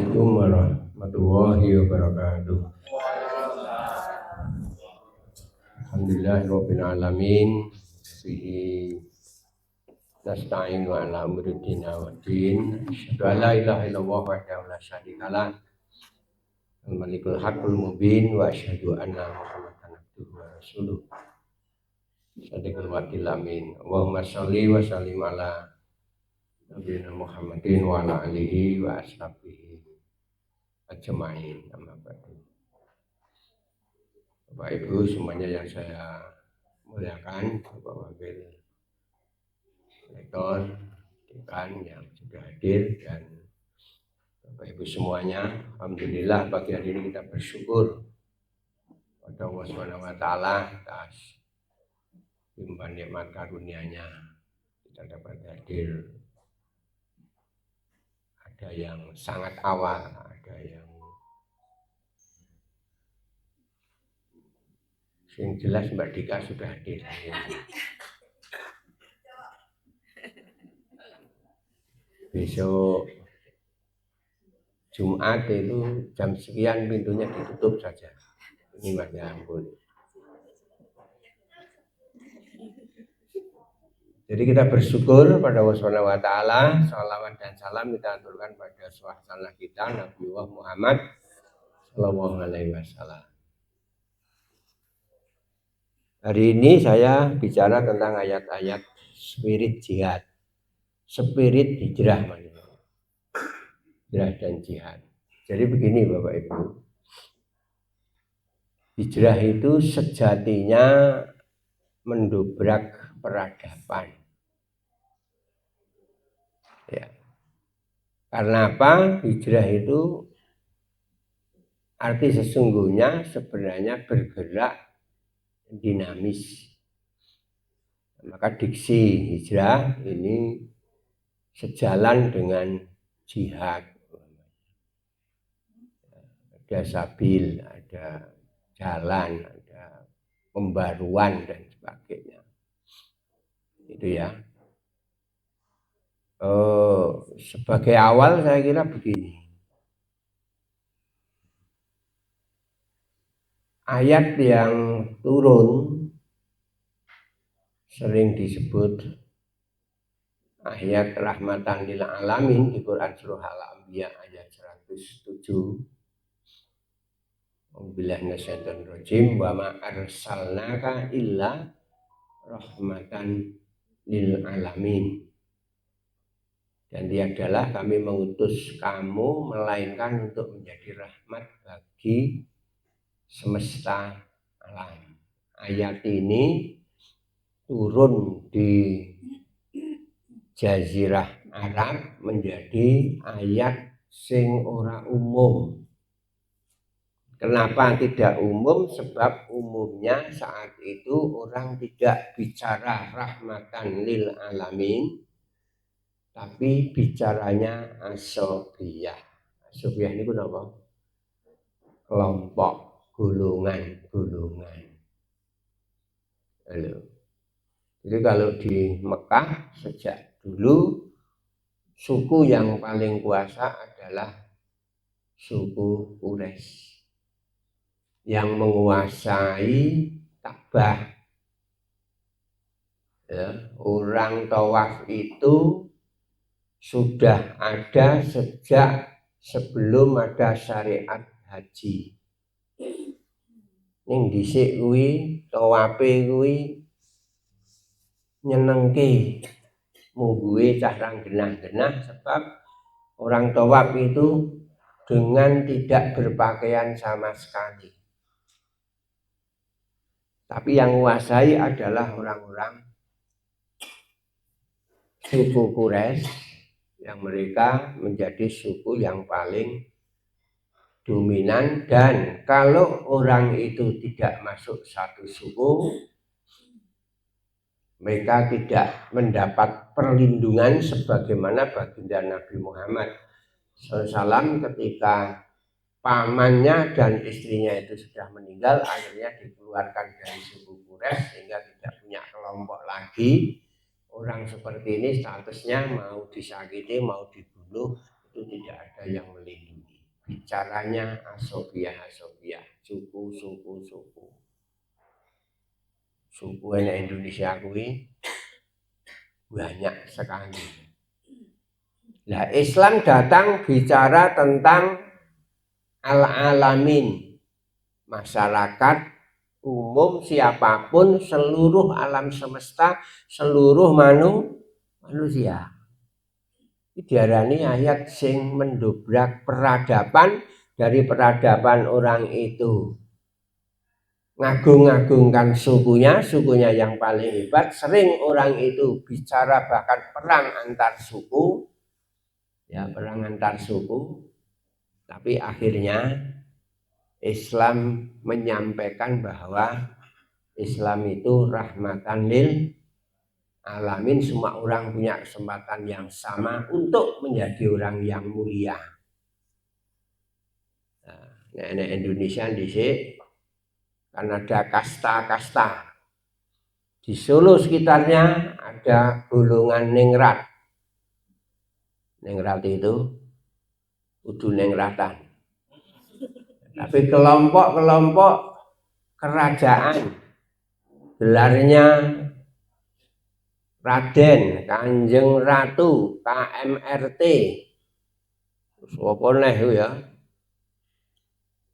Assalamualaikum warahmatullahi wabarakatuh. Alhamdulillahirabbil alamin. Bihi nasta'in wa ala umuri dina wa din. Asyhadu an la ilaha illallah wahdahu la syarikalah. Al-Malikul Haqqul Mubin wa asyhadu anna Muhammadan abduhu wa rasuluh. Shadiqul Waqil Amin. Allahumma sholli wa sallim ala Nabiyyina Muhammadin wa ala alihi wa ashabihi ajma'in. Amma ba'du. Bapak Ibu semuanya yang saya muliakan, Bapak Wakil Rektor, Dekan yang sudah hadir, dan Bapak Ibu semuanya, alhamdulillah pagi hari ini kita bersyukur pada Allah Subhanahu wa taala atas limpahan nikmat karunia-Nya kita dapat hadir. Ada yang sangat awal, ada yang jelas Mbak Dika sudah hadir. Besok Jumat itu jam sekian pintunya ditutup saja. Ini Mas ya ampun. Jadi kita bersyukur pada Allah Subhanahu wa taala, shalawat dan salam kita aturkan pada swasana kita Nabi Muhammad sallallahu alaihi wasallam. Hari ini saya bicara tentang ayat-ayat spirit jihad. Spirit hijrah maksudnya. Hijrah dan jihad. Jadi begini Bapak Ibu. Hijrah itu sejatinya mendobrak peradaban. Ya. Karena apa? Hijrah itu arti sesungguhnya sebenarnya bergerak dinamis. Maka diksi hijrah ini sejalan dengan jihad. Ada sabil, ada jalan, ada pembaruan dan sebagainya. Itu ya. Sebagai awal saya kira begini. Ayat yang turun sering disebut ayat rahmatan lil alamin di Quran surah Al-Anbiya ayat 107. Billahi minasyaitonir rajim wa ma arsalnaka illa rahmatan lil alamin. Dan tiadalah kami mengutus kamu melainkan untuk menjadi rahmat bagi semesta alam. Ayat ini turun di Jazirah Arab menjadi ayat sing ora umum. Kenapa tidak umum? Sebab umumnya saat itu orang tidak bicara rahmatan lil alamin, tapi bicaranya asobiyah. Asobiyah ini apa? Kelompok, golongan. Halo. Jadi kalau di Mekah sejak dulu suku yang paling kuasa adalah suku Quraisy yang menguasai Ka'bah. Ya, orang tawaf itu sudah ada sejak sebelum ada syariat haji. Ning dhisik kuwi tawafe kuwi nyenengke mungguhe cah rang genah-genah, sebab orang tawaf itu dengan tidak berpakaian sama sekali. Tapi yang menguasai adalah orang-orang suku Quraisy yang mereka menjadi suku yang paling dominan, dan kalau orang itu tidak masuk satu suku, mereka tidak mendapat perlindungan sebagaimana baginda Nabi Muhammad SAW ketika pamannya dan istrinya itu sudah meninggal, akhirnya dikeluarkan dari suku Quraisy sehingga tidak punya kelompok lagi. Orang seperti ini statusnya mau disakiti, mau dibunuh itu tidak ada yang melindungi. bicaranya asobiah, suku. Suku Indonesia kuwi banyak sekali. Nah, Islam datang bicara tentang al-alamin, masyarakat umum, siapapun, seluruh alam semesta, seluruh manusia. Diarani ayat sing mendobrak peradaban. Dari peradaban orang itu ngagung-ngagungkan sukunya yang paling hebat. Sering orang itu bicara bahkan perang antar suku, ya, perang antar suku. Tapi akhirnya Islam menyampaikan bahwa Islam itu rahmatan lil alamin. Semua orang punya kesempatan yang sama untuk menjadi orang yang mulia. Nah, Indonesia dhisik kan ada kasta-kasta. Di Solo sekitarnya ada golongan ningrat. Ningrat itu kudu ningratan. Tapi kelompok-kelompok kerajaan, gelarnya Raden, Kanjeng Ratu, KMRT, apa neh ya.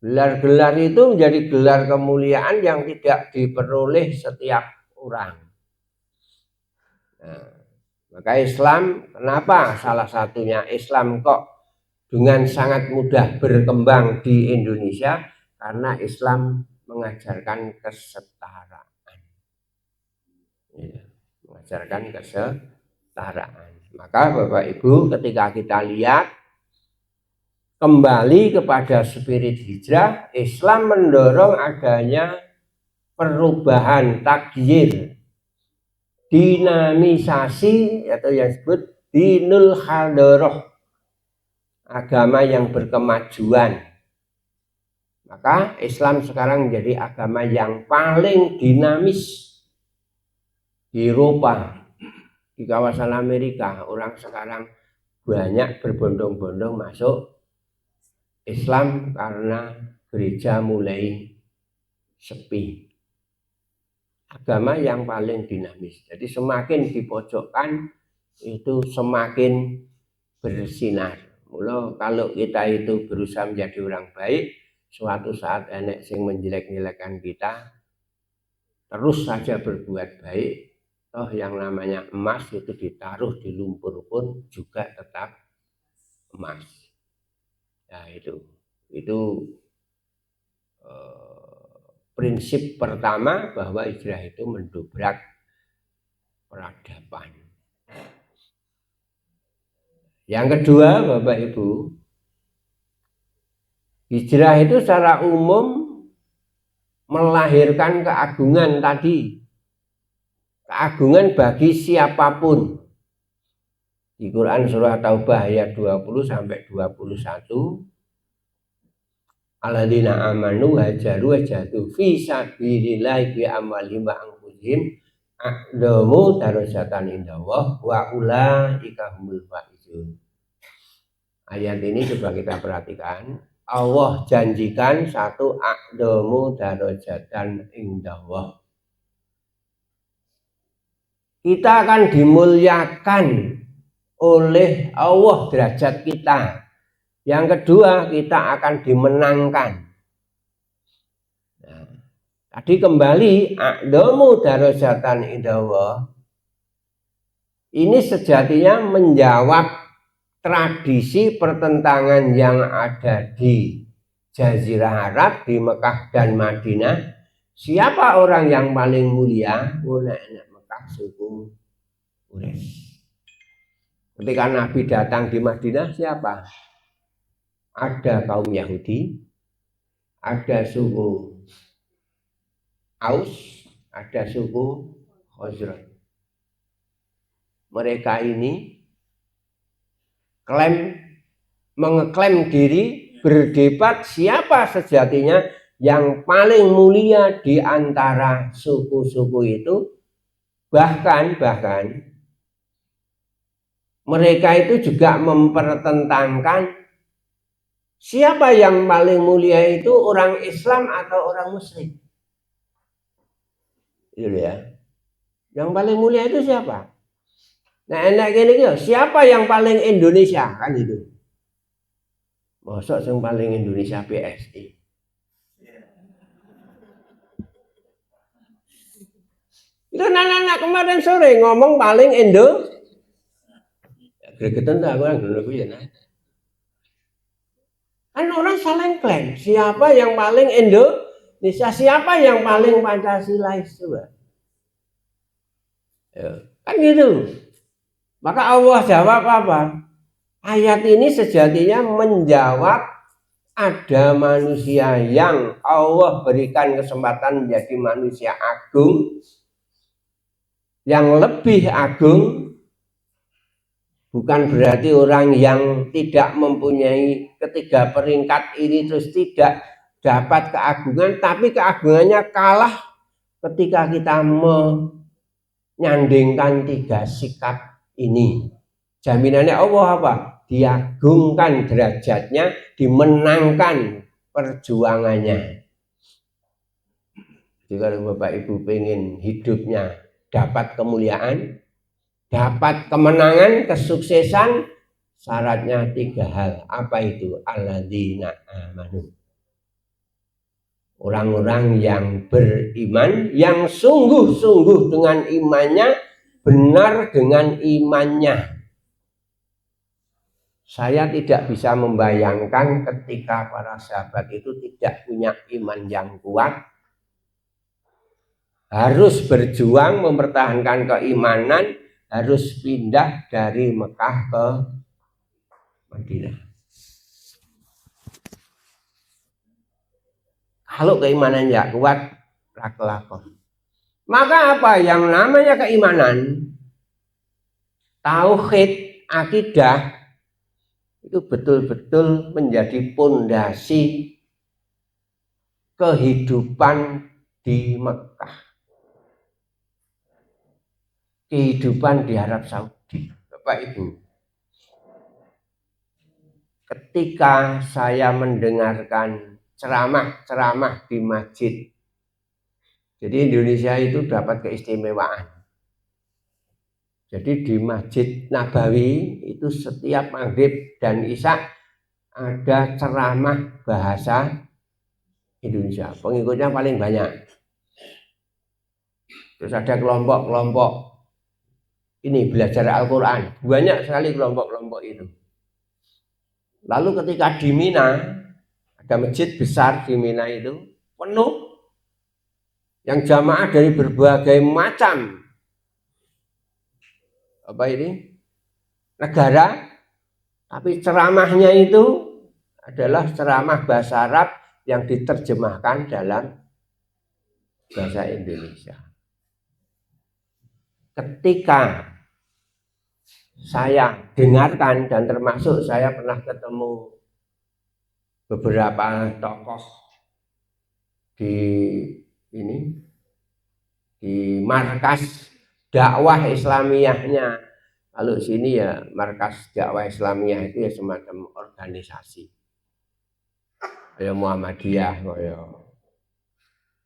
Gelar-gelar itu menjadi gelar kemuliaan yang tidak diperoleh setiap orang. Nah, maka Islam, kenapa salah satunya Islam kok dengan sangat mudah berkembang di Indonesia? Karena Islam mengajarkan kesetaraan. Ya, mengajarkan kesetaraan. Maka Bapak Ibu, ketika kita lihat kembali kepada spirit hijrah, Islam mendorong adanya perubahan, takdir, dinamisasi atau yang disebut dinul hadroh, agama yang berkemajuan. Maka Islam sekarang menjadi agama yang paling dinamis di Eropa, di kawasan Amerika. Orang sekarang banyak berbondong-bondong masuk Islam karena gereja mulai sepi. Agama yang paling dinamis. Jadi semakin dipojokkan itu semakin bersinar. Mula kalau kita itu berusaha menjadi orang baik, suatu saat enek sing menjelek-jelekkan kita, terus saja berbuat baik. Toh yang namanya emas itu ditaruh di lumpur pun juga tetap emas. Nah, itu prinsip pertama bahwa hijrah itu mendobrak peradaban. Yang kedua, Bapak Ibu, hijrah itu secara umum melahirkan keagungan tadi. Keagungan bagi siapapun. Di Quran surah Taubah ayat 20 sampai 21, alladzina amanu hajaru wajahadu fi sabilillahi bi amwalihim wa anfusihim a'damu darajatan indallah wa ulaika humul faizun. Ayat ini coba kita perhatikan. Allah janjikan satu a'damu darajatan indallah. Kita akan dimuliakan oleh Allah derajat kita. Yang kedua, kita akan dimenangkan. Nah, tadi kembali a'damu darajatan indallah. Ini sejatinya menjawab tradisi pertentangan yang ada di Jazirah Arab, di Mekah dan Madinah. Siapa orang yang paling mulia? Enak Mekah, suku Quraisy. Ketika Nabi datang di Madinah, siapa? Ada kaum Yahudi, ada suku Aus, ada suku Khazraj. Mereka ini mengeklaim diri, berdebat siapa sejatinya yang paling mulia di antara suku-suku itu. Bahkan mereka itu juga mempertentangkan siapa yang paling mulia itu, orang Islam atau orang musyrik? Itu ya. Yang paling mulia itu siapa? Nah, enak gini gitu, siapa yang paling Indonesia kan itu? Mosok yang paling Indonesia PSI. Itu anak-anak kemarin sore ngomong paling Indo. Gregetan tak aku dulu ya. Kan orang saling klaim siapa yang paling Indonesia, siapa yang paling Pancasilais coba. Ya, kan gitu. Maka Allah jawab apa? Ayat ini sejatinya menjawab ada manusia yang Allah berikan kesempatan menjadi manusia agung, yang lebih agung, bukan berarti orang yang tidak mempunyai ketiga peringkat ini terus tidak dapat keagungan, tapi keagungannya kalah ketika kita menyandingkan tiga sikap ini. Jaminannya Allah apa? Diagungkan derajatnya, dimenangkan perjuangannya. Jadi kalau Bapak Ibu pengen hidupnya dapat kemuliaan, dapat kemenangan, kesuksesan, syaratnya tiga hal. Apa itu? Alladzina amanu. Orang-orang yang beriman, yang sungguh-sungguh dengan imannya, benar dengan imannya. Saya tidak bisa membayangkan ketika para sahabat itu tidak punya iman yang kuat, harus berjuang mempertahankan keimanan, harus pindah dari Mekah ke Madinah. Kalau keimanan tidak kuat, lakon. Maka apa yang namanya keimanan, tauhid, akidah, itu betul-betul menjadi pondasi kehidupan di Mekah, kehidupan di Arab Saudi. Bapak Ibu, ketika saya mendengarkan ceramah di masjid, jadi Indonesia itu dapat keistimewaan. Jadi di Masjid Nabawi itu setiap maghrib dan isya ada ceramah bahasa Indonesia. Pengikutnya paling banyak. Terus ada kelompok-kelompok ini belajar Al-Quran. Banyak sekali kelompok-kelompok itu. Lalu ketika di Mina, ada masjid besar di Mina itu, penuh. Yang jamaah dari berbagai macam negara, tapi ceramahnya itu adalah ceramah bahasa Arab yang diterjemahkan dalam bahasa Indonesia. Ketika saya dengarkan, dan termasuk saya pernah ketemu beberapa tokoh di markas dakwah Islamiyahnya. Kalau sini ya markas dakwah Islamiyah itu ya semacam organisasi. Kayak Muhammadiyah, kayak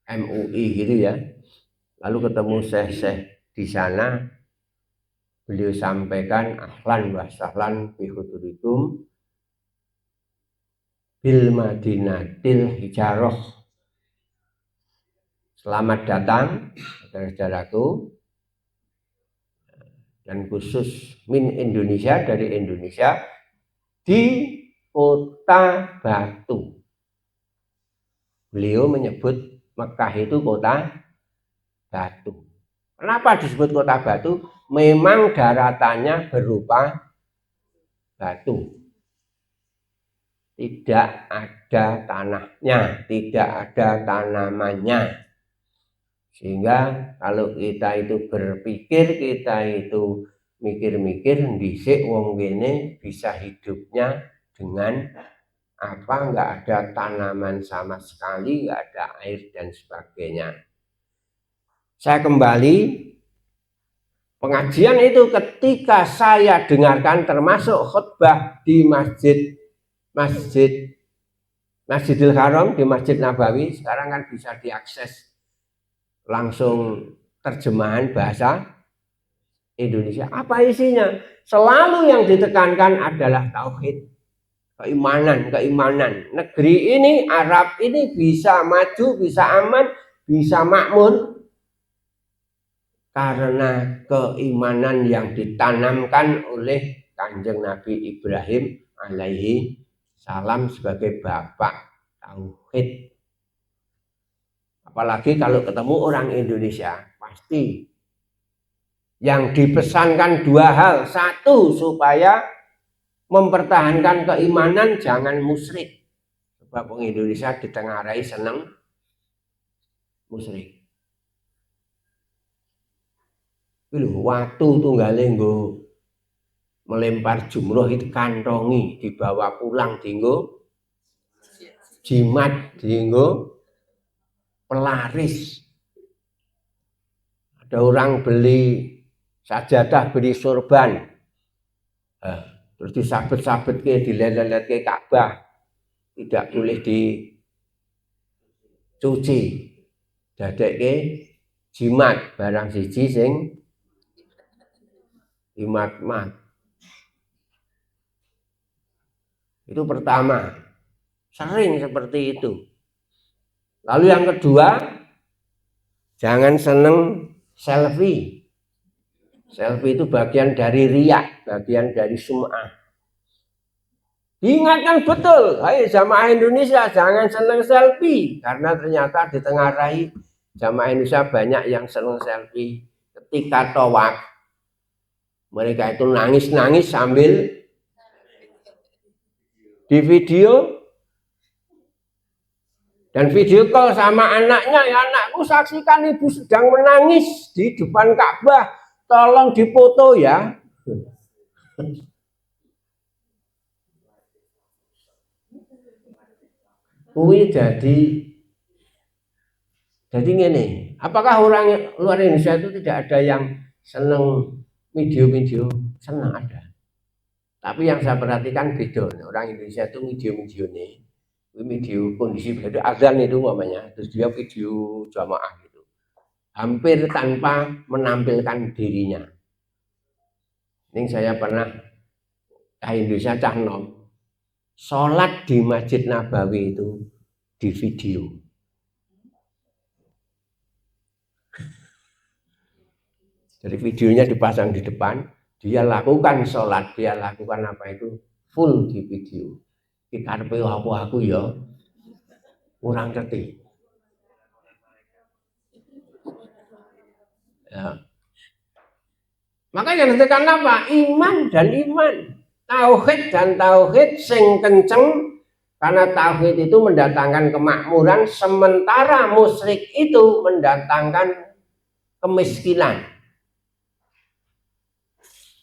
MUI gitu ya. Lalu ketemu syekh-syekh di sana, beliau sampaikan ahlan wa sahlan bi hudurikum bil madinatil hijaroh. Selamat datang saudara-saudaraku, dan khusus min Indonesia, dari Indonesia, di kota Batu. Beliau menyebut Mekah itu kota Batu. Kenapa disebut kota Batu? Memang daratannya berupa batu. Tidak ada tanahnya, tidak ada tanamannya. Sehingga kalau kita itu berpikir, kita itu mikir-mikir, dhisik wong kene bisa hidupnya dengan apa, nggak ada tanaman sama sekali, nggak ada air dan sebagainya. Saya kembali, pengajian itu ketika saya dengarkan termasuk khutbah di masjid Masjidil Haram di Masjid Nabawi sekarang kan bisa diakses langsung terjemahan bahasa Indonesia. Apa isinya? Selalu yang ditekankan adalah tauhid, keimanan. Negeri ini, Arab ini bisa maju, bisa aman, bisa makmur karena keimanan yang ditanamkan oleh Kanjeng Nabi Ibrahim alaihi salam sebagai bapak tauhid. Apalagi kalau ketemu orang Indonesia, pasti yang dipesankan dua hal. Satu, supaya mempertahankan keimanan, jangan musyrik. Sebab orang Indonesia ditengarai seneng musyrik. Waktu tunggale nggo melempar jumroh itu kantongi, dibawa pulang dinggo jimat, dinggo pelaris. Ada orang beli sajadah, beli sorban, terus disabet-sabet ke, dilelet ke Ka'bah, tidak boleh dicuci, dadek ke jimat, barang siji sing jimat-mat. Itu pertama, sering seperti itu. Lalu yang kedua, jangan seneng selfie. Selfie itu bagian dari riya, bagian dari sum'ah. Diingatkan betul, hai jamaah Indonesia, jangan seneng selfie. Karena ternyata di tengah rai jamaah Indonesia banyak yang seneng selfie. Ketika tawaf, mereka itu nangis-nangis sambil di video dan video call sama anaknya. Ya anakku, saksikan ibu sedang menangis di depan Ka'bah, tolong dipoto ya. Kuwi jadi ngene. Apakah orang luar Indonesia itu tidak ada yang seneng video-video? Senang, ada. Tapi yang saya perhatikan beda. Orang Indonesia itu video nih, video kondisi beda, azan itu namanya, terus dia video jamaah gitu, hampir tanpa menampilkan dirinya. Ini saya pernah Indonesia cah nom, sholat di Masjid Nabawi itu di video. Jadi videonya dipasang di depan, dia lakukan sholat, dia lakukan apa itu full di video. Dikarepe apa aku ya kurang ngerti. Ya. Makanya ditekan apa? Iman dan iman, tauhid dan tauhid sing kenceng. Karena tauhid itu mendatangkan kemakmuran, sementara musyrik itu mendatangkan kemiskinan.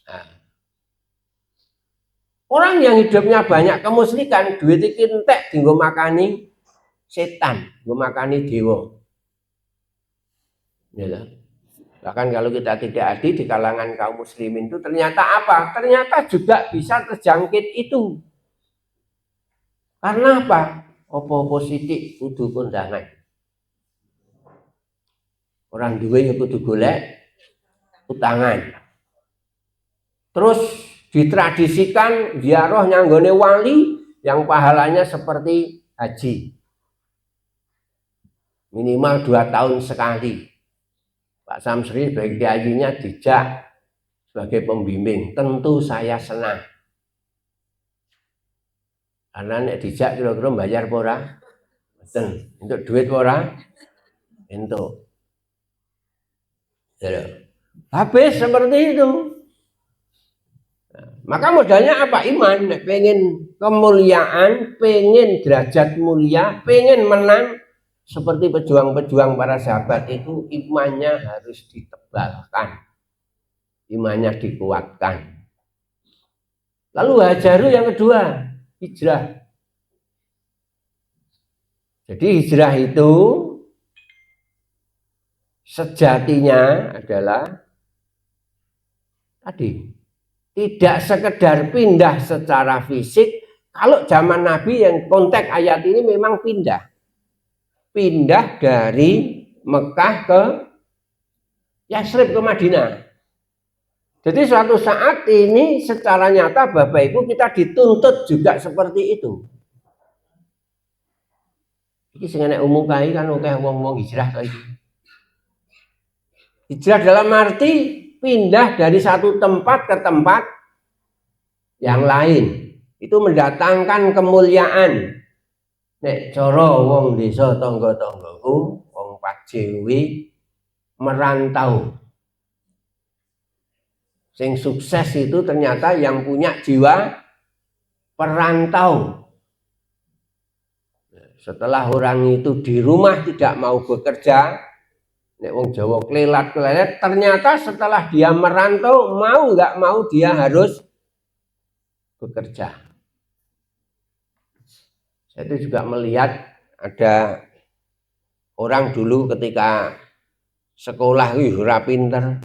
Nah, orang yang hidupnya banyak kemusyrikan, duit iki entek dienggo makani setan, dienggo makani dewa. Ya. Bahkan kalau kita tidak adil di kalangan kaum muslimin itu ternyata apa? Ternyata juga bisa terjangkit itu. Karena apa? Apa-apa sithik kudu kondangan. Orang duwe ya kudu golek utangan. Terus ditradisikan ziarah nyanggone wali yang pahalanya seperti haji. Minimal 2 tahun sekali. Pak Samsri sebagai kiainya dijak sebagai pembimbing. Tentu saya senang. Karena nek dijak kira-kira bayar ora? Mboten. Untuk duit ora? Entuk. Ya. Habis seperti itu. Maka modalnya apa? Iman. Pengen kemuliaan, pengen derajat mulia, pengen menang. Seperti pejuang-pejuang para sahabat itu, imannya harus ditebalkan. Imannya dikuatkan. Lalu hajaru yang kedua, hijrah. Jadi hijrah itu sejatinya adalah tadi, tidak sekedar pindah secara fisik, Kalau zaman Nabi yang konteks ayat ini memang pindah dari Mekah ke Yasrib ke Madinah. Jadi suatu saat ini secara nyata Bapak Ibu kita dituntut juga seperti itu. Ini sengaja umum kali kan oke ngomong hijrah kali. Hijrah dalam arti pindah dari satu tempat ke tempat yang lain. Itu mendatangkan kemuliaan. Nek cara wong desa tangga-tanggaku, wong Pajewi merantau. Sing sukses itu ternyata yang punya jiwa perantau. Setelah orang itu di rumah tidak mau bekerja, nek wong Jawa klelat-klelet, ternyata setelah dia merantau mau nggak mau dia harus bekerja. Saya itu juga melihat ada orang dulu ketika sekolah wih ora pinter.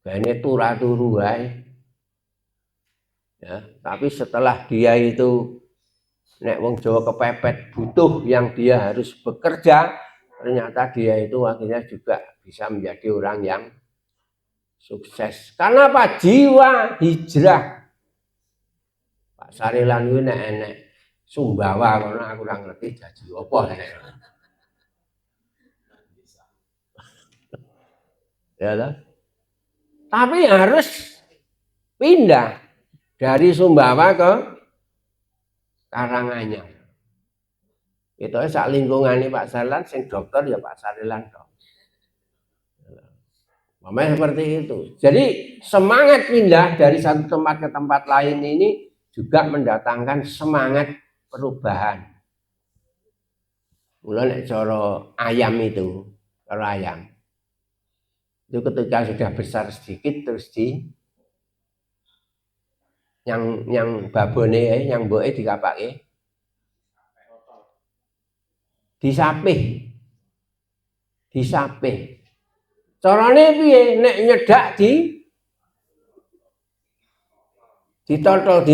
Ini turu wae. Ya, tapi setelah dia itu nek wong Jawa kepepet butuh yang dia harus bekerja, ternyata dia itu akhirnya juga bisa menjadi orang yang sukses. Karena apa? Jiwa hijrah. Pak Sarilan kuwi nek enek Sumbawa kono aku ora ngerti jaji apa nek. Ya lah. Tapi harus pindah dari Sumbawa ke Karanganyar. Itu sak lingkungan Pak Sarilan sing dokter ya Pak Sarilan dok. Memang seperti itu. Jadi semangat pindah dari satu tempat ke tempat lain ini juga mendatangkan semangat perubahan. Mulai cara ayam itu, cara ayam. Itu ketika sudah besar sedikit terus yang babone yang mboke dikapake disapih. Carane piye? Nek nyedak ditotol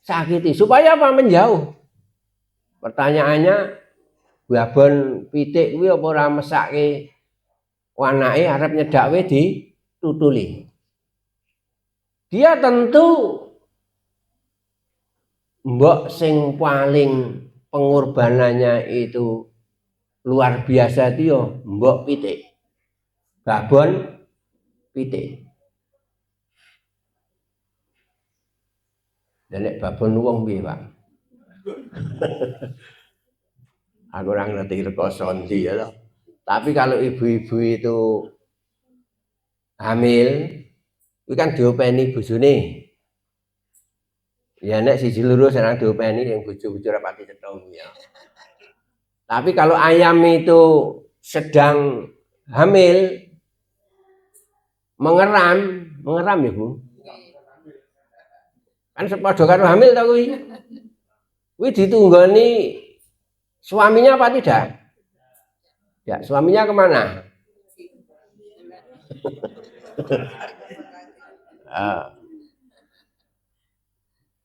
sakiti supaya apa menjauh. Pertanyaannya babon pitik kuwi apa ora mesake anake arep nyedak wae ditutuli. Dia tentu mbok sing paling pengorbanannya itu luar biasa itu yo mbok pitik. Babon pitik. Dan nek babon wong piye, Pak? Aku ora ngerti rekoso ndi ya. Tapi kalau ibu-ibu itu hamil, itu kan diopeni bojone. Ya nek siji loro senang diopeni yang bojo-bojo rapati cetha ya. Tapi kalau ayam itu sedang hamil, mengeram ya Bu. Kan sepadha karo hamil ta kuwi. Kuwi ditunggoni suaminya apa tidak? Ya, suaminya kemana?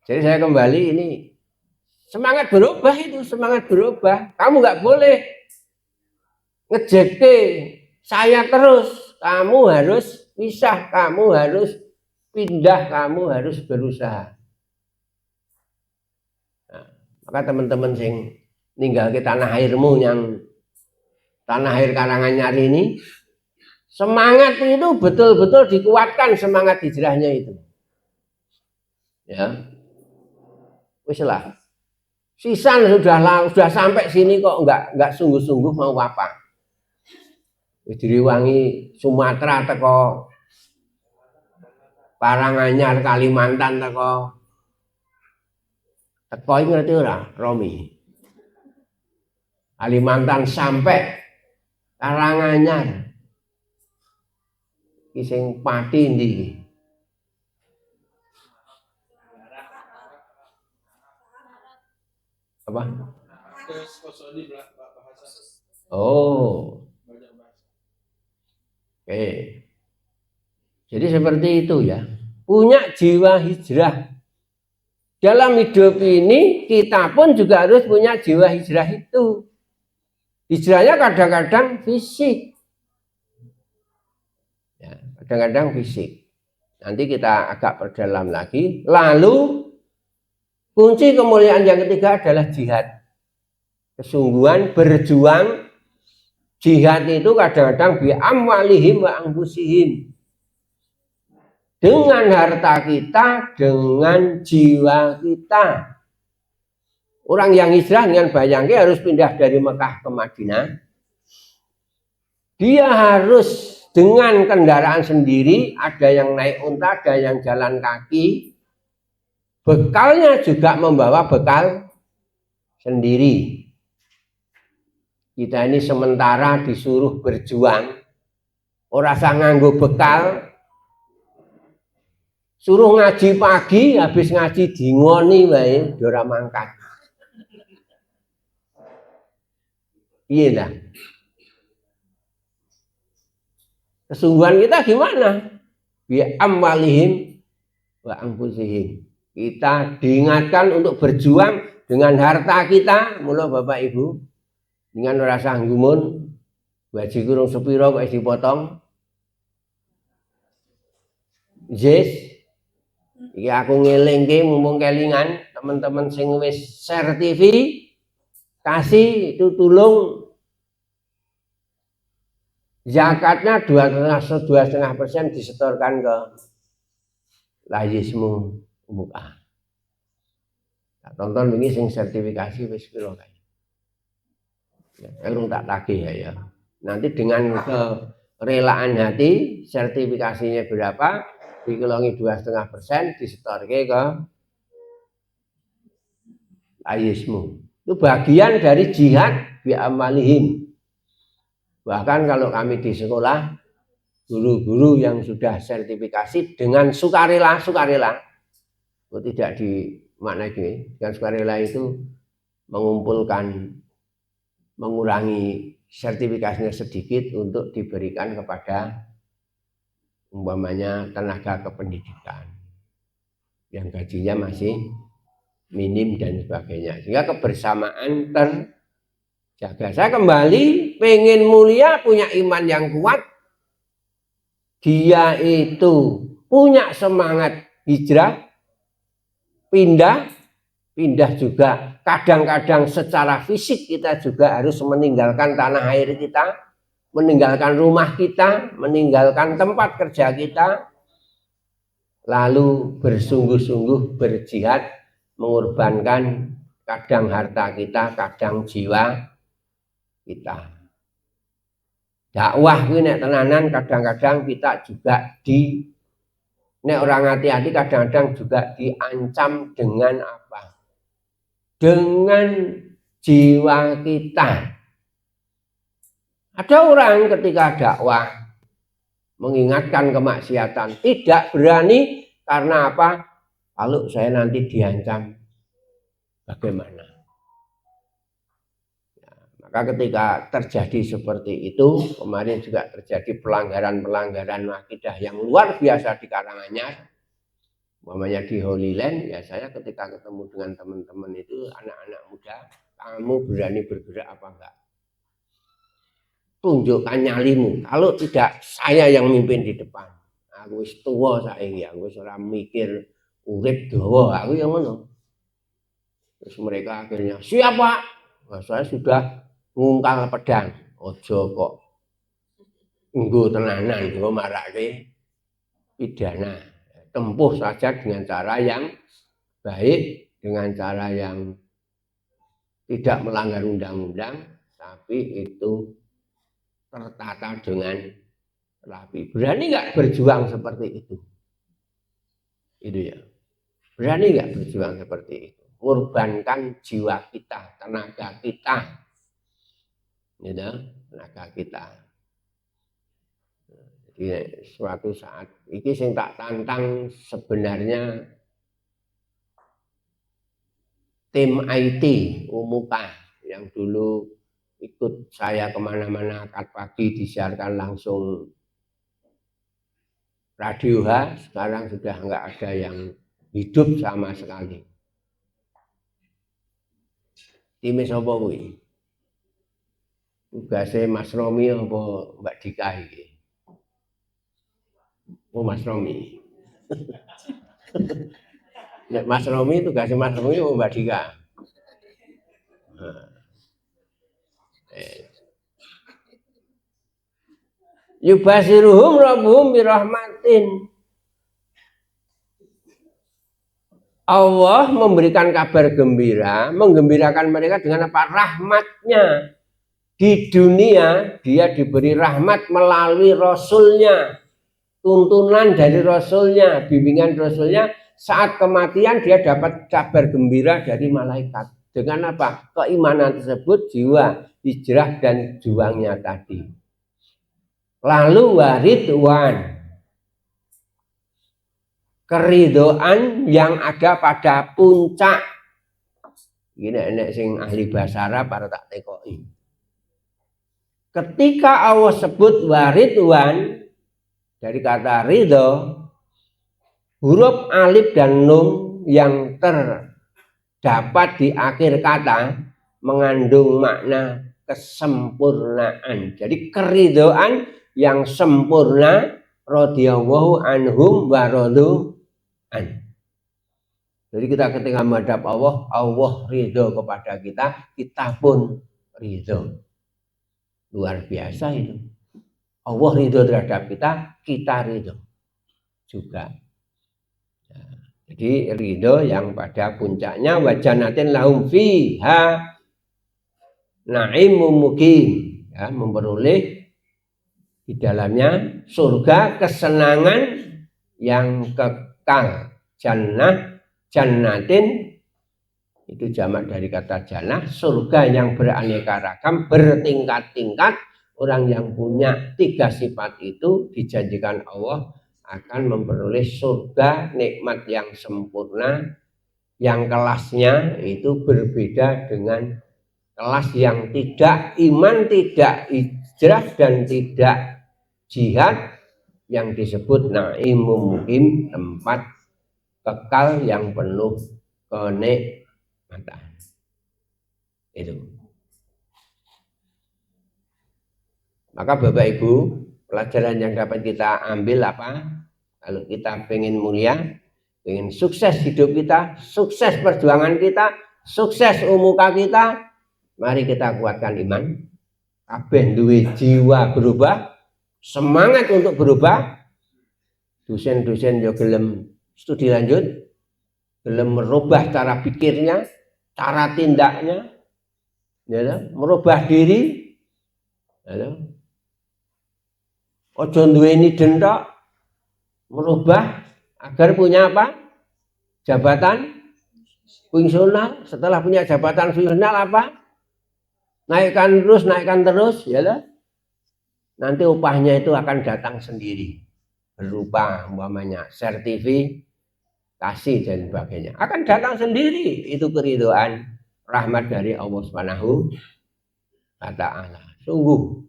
Jadi saya kembali ini semangat berubah itu, semangat berubah. Kamu nggak boleh ngejekte saya terus. Kamu harus pisah, kamu harus pindah, kamu harus berusaha. Nah, maka teman-teman sing ninggal ke tanah airmu yang tanah air Karanganyar ini, semangat itu betul-betul dikuatkan semangat hijrahnya itu. Ya. Wis lah. Sisan sudah sampai sini kok enggak sungguh-sungguh mau apa. Wis diriwangi Sumatera teko Karanganyar Kalimantan teko iki ngerti ora Romi. Kalimantan sampai Karanganyar. Ki sing pati ndi? Apa? Oh. Oke. Jadi seperti itu ya. Punya jiwa hijrah. dalam hidup ini kita pun juga harus punya jiwa hijrah itu. Hijrahnya kadang-kadang fisik. Ya, kadang-kadang fisik. Nanti kita agak perdalam lagi. Lalu kunci kemuliaan yang ketiga adalah jihad. Kesungguhan berjuang. Jihad itu kadang-kadang bi amwalihim wa anfusihim. Dengan harta kita, dengan jiwa kita. Orang yang hijrah dengan bayangnya harus pindah dari Mekah ke Madinah. Dia harus dengan kendaraan sendiri, ada yang naik unta, ada yang jalan kaki. Bekalnya juga membawa bekal sendiri. Kita ini sementara disuruh berjuang, ora usah nganggo bekal, suruh ngaji pagi, habis ngaji dingoni wae, ora mangkat. Iya dah. Kesungguhan kita gimana? Bi amwalihim wa anfusihim. Kita diingatkan untuk berjuang dengan harta kita, mula Bapak Ibu. Dengan rasa nggumun, gaji kurung sepiro kok dipotong. Yes. Iki aku ngelingke mumpung kelingan teman-teman sing wis share TV kasih itu tulung zakatnya 2,5% disetorkan ke Layismu Muka. Nah, tonton ini sing sertifikasi wis piro kae. Ya, urung tak tagih ya. Nanti dengan kerelaan hati sertifikasinya berapa dikelongi 2,5% disetorke ke Layismu. Itu bagian dari jihad bi amalihim. Bahkan kalau kami di sekolah, guru-guru yang sudah sertifikasi dengan sukarela, tidak dimaknai gini, dengan sukarela itu mengumpulkan, mengurangi sertifikasinya sedikit untuk diberikan kepada umpamanya tenaga kependidikan yang gajinya masih minim dan sebagainya, sehingga kebersamaan terjaga. Saya kembali pengen mulia, punya iman yang kuat. Dia itu punya semangat hijrah, pindah juga. Kadang-kadang secara fisik kita juga harus meninggalkan tanah air kita, meninggalkan rumah kita, meninggalkan tempat kerja kita, lalu bersungguh-sungguh berjihad, mengorbankan kadang harta kita, kadang jiwa kita. Dakwah kuwi nek tenanan kadang-kadang kita juga nek orang hati-hati kadang-kadang juga diancam dengan apa? Dengan jiwa kita. Ada orang ketika dakwah mengingatkan kemaksiatan tidak berani karena apa? Kalau saya nanti diancam bagaimana? Maka ketika terjadi seperti itu, kemarin juga terjadi pelanggaran-pelanggaran akidah yang luar biasa di Karanganyar, umpamanya di Holy Land. Ya saya ketika ketemu dengan teman-teman itu anak-anak muda, kamu berani bergerak apa enggak? Tunjukkan nyalimu. Kalau tidak saya yang mimpin di depan. Aku wis tua saiki, aku wis ora mikir urip dawa, aku yang ngono. Terus mereka akhirnya, "Siapa?" Nah, saya sudah ngungkal pedang, ojo kok nggo tenanan, nggo marake pidana. Tempuh saja dengan cara yang baik, dengan cara yang tidak melanggar undang-undang, tapi itu tertata dengan rapi. Berani nggak berjuang seperti itu? Itu ya. Berani nggak berjuang seperti itu? Mengorbankan jiwa kita, tenaga kita. Gitu, tenaga kita. Jadi suatu saat ini sing tak tantang sebenarnya tim IT Umuka yang dulu ikut saya kemana-mana akad pagi disiarkan langsung radio H, sekarang sudah enggak ada yang hidup sama sekali. Time sapa kuwi? Tugase Mas Romi apa Mbak Dika iki? Oh Mas Romi. Nek Mas Romi tugase Mas Romi apa Mbak Dika? Yubasiruhum rabbuhum birahmatin. Allah memberikan kabar gembira, menggembirakan mereka dengan apa? Rahmatnya. Di dunia dia diberi rahmat melalui Rasulnya, tuntunan dari Rasulnya, bimbingan Rasulnya. Saat kematian dia dapat kabar gembira dari malaikat. Dengan apa? Keimanan tersebut, jiwa hijrah dan juangnya tadi. Lalu waridwan, keridoan yang ada pada puncak. Ini enek sing ahli bahasa Arab para tak tekoi. Ketika Allah sebut waridwan dari kata ridho, huruf alif dan nun yang terdapat di akhir kata mengandung makna kesempurnaan. Jadi keridhaan yang sempurna, radhiyallahu anhum wa radu an. Jadi kita ketika menghadap Allah, Allah ridho kepada kita, kita pun ridho. Luar biasa itu. Allah ridho terhadap kita, kita ridho juga. Jadi ridho yang pada puncaknya wajanatin lahum fiha naimum mukim, ya, memperoleh di dalamnya surga kesenangan yang kekal. Jannah, jannatin itu jamak dari kata jannah, surga yang beraneka ragam, bertingkat-tingkat. Orang yang punya 3 sifat itu dijanjikan Allah akan memperoleh surga nikmat yang sempurna, yang kelasnya itu berbeda dengan kelas yang tidak iman, tidak hijrah dan tidak jihad, yang disebut naimum mukim, tempat kekal yang penuh kenikmatan. Itu. Maka Bapak Ibu, pelajaran yang dapat kita ambil apa? Kalau kita pengen mulia, pengen sukses hidup kita, sukses perjuangan kita, sukses umuka kita, mari kita kuatkan iman. Kabeh duwe jiwa berubah, semangat untuk berubah. Dosen-dosen yo gelem studi lanjut, gelem merubah cara pikirnya, cara tindaknya, ya, merubah diri, ya. Ojo duweni dendok, merubah agar punya apa? Jabatan fungsional. Setelah punya jabatan fungsional apa? Naikkan terus, ya lah. Nanti upahnya itu akan datang sendiri berupa umpamanya sertifikasi dan sebagainya. Akan datang sendiri, itu keridhaan rahmat dari Allah Subhanahu wa taala. Sungguh